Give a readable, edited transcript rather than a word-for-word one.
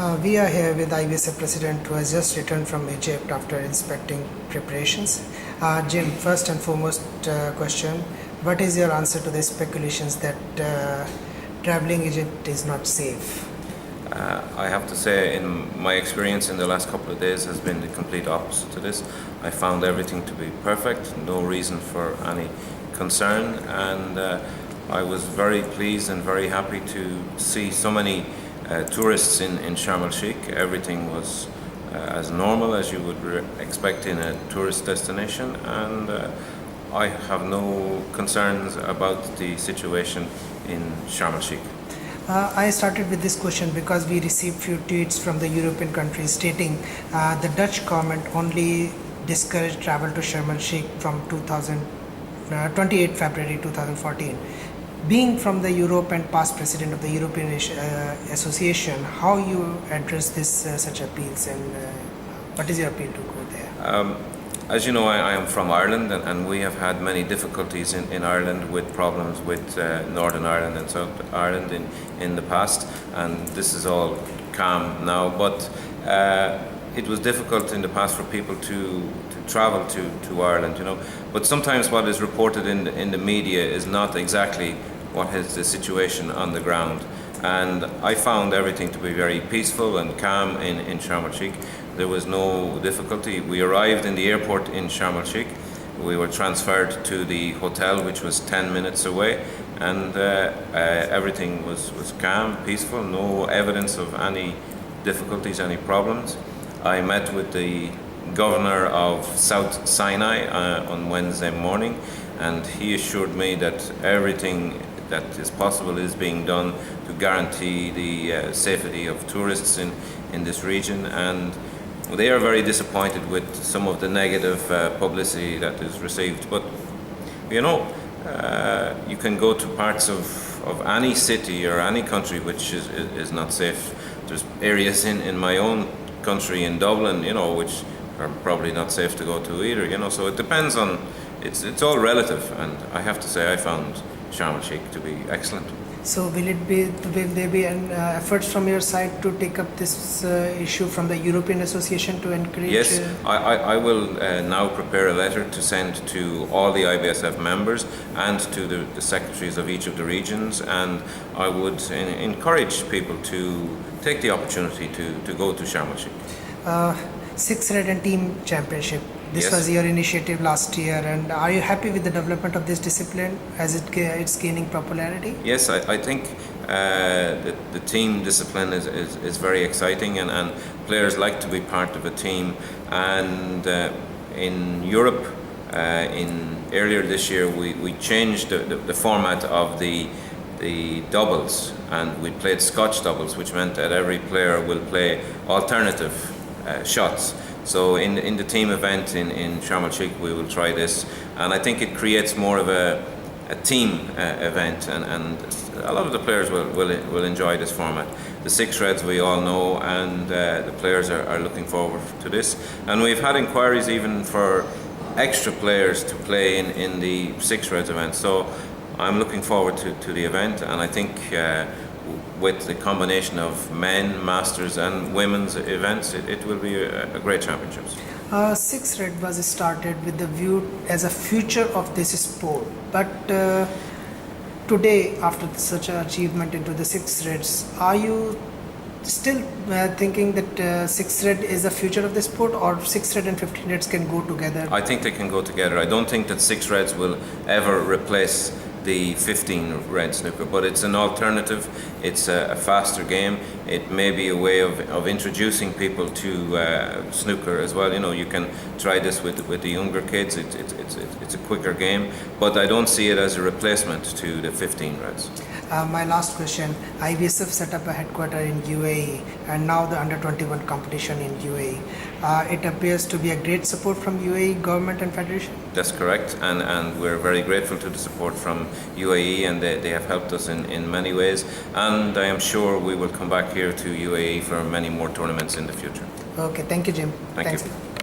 We are here with IBSF President who has just returned from Egypt after inspecting preparations. Jim, first and foremost question, what is your answer to the speculations that traveling Egypt is not safe? I have to say, in my experience in the last couple of days has been the complete opposite to this. I found everything to be perfect, no reason for any concern, and I was very pleased and very happy to see so many tourists in Sharm el-Sheikh. Everything was as normal as you would expect in a tourist destination, and I have no concerns about the situation in Sharm el-Sheikh. I started with this question because we received few tweets from the European countries stating the Dutch government only discouraged travel to Sharm el-Sheikh from 28 February 2014. Being from the Europe and past president of the European Association, how you address this such appeals, and what is your appeal to go there? As you know, I am from Ireland, and we have had many difficulties in Ireland with problems with Northern Ireland and South Ireland in the past, and this is all calm now. But it was difficult in the past for people to travel to Ireland, you know. But sometimes what is reported in the media is not exactly what is the situation on the ground. And I found everything to be very peaceful and calm in Sharm el-Sheikh. There was no difficulty. We arrived in the airport in Sharm el-Sheikh. We were transferred to the hotel, which was 10 minutes away, and everything was calm, peaceful, no evidence of any difficulties, any problems. I met with the governor of South Sinai on Wednesday morning, and he assured me that everything that is possible is being done to guarantee the safety of tourists in this region, and they are very disappointed with some of the negative publicity that is received. But you know, you can go to parts of any city or any country which is not safe. There's areas in my own country, in Dublin, you know, which are probably not safe to go to either, you know. So it depends on, it's all relative, and I have to say I found Sharm el-Sheikh to be excellent. So will there be an efforts from your side to take up this issue from the European Association to encourage? Yes, I will now prepare a letter to send to all the IBSF members and to the secretaries of each of the regions, and I would encourage people to take the opportunity to go to Sharm el-Sheikh. Six Red and Team Championship. This Yes. was your initiative last year, and are you happy with the development of this discipline as it's gaining popularity? Yes, I think the team discipline is very exciting, and players like to be part of a team. And in Europe, earlier this year, we changed the format of the doubles, and we played Scotch doubles, which meant that every player will play alternative shots. So in the team event in Sharm el-Sheikh, we will try this, and I think it creates more of a team event, and a lot of the players will enjoy this format. The Six Reds we all know, and the players are looking forward to this, and we've had inquiries even for extra players to play in the Six Reds event. So I'm looking forward to the event, and I think with the combination of men, masters and women's events, it will be a great championships. Six Red was started with the view as a future of this sport, but today, after such an achievement into the Six Reds, are you still thinking that Six Red is the future of the sport, or Six Red and 15 Reds can go together? I think they can go together. I don't think that Six Reds will ever replace the 15 red snooker, but it's an alternative. It's a faster game. It may be a way of introducing people to snooker as well. You know, you can try this with the younger kids. It's a quicker game, but I don't see it as a replacement to the 15 reds. My last question, IBSF set up a headquarters in UAE, and now the under-21 competition in UAE. It appears to be a great support from UAE government and federation? That's correct, and we're very grateful to the support from UAE, and they have helped us in many ways, and I am sure we will come back here to UAE for many more tournaments in the future. Okay, thank you, Jim. Thank Thanks. you.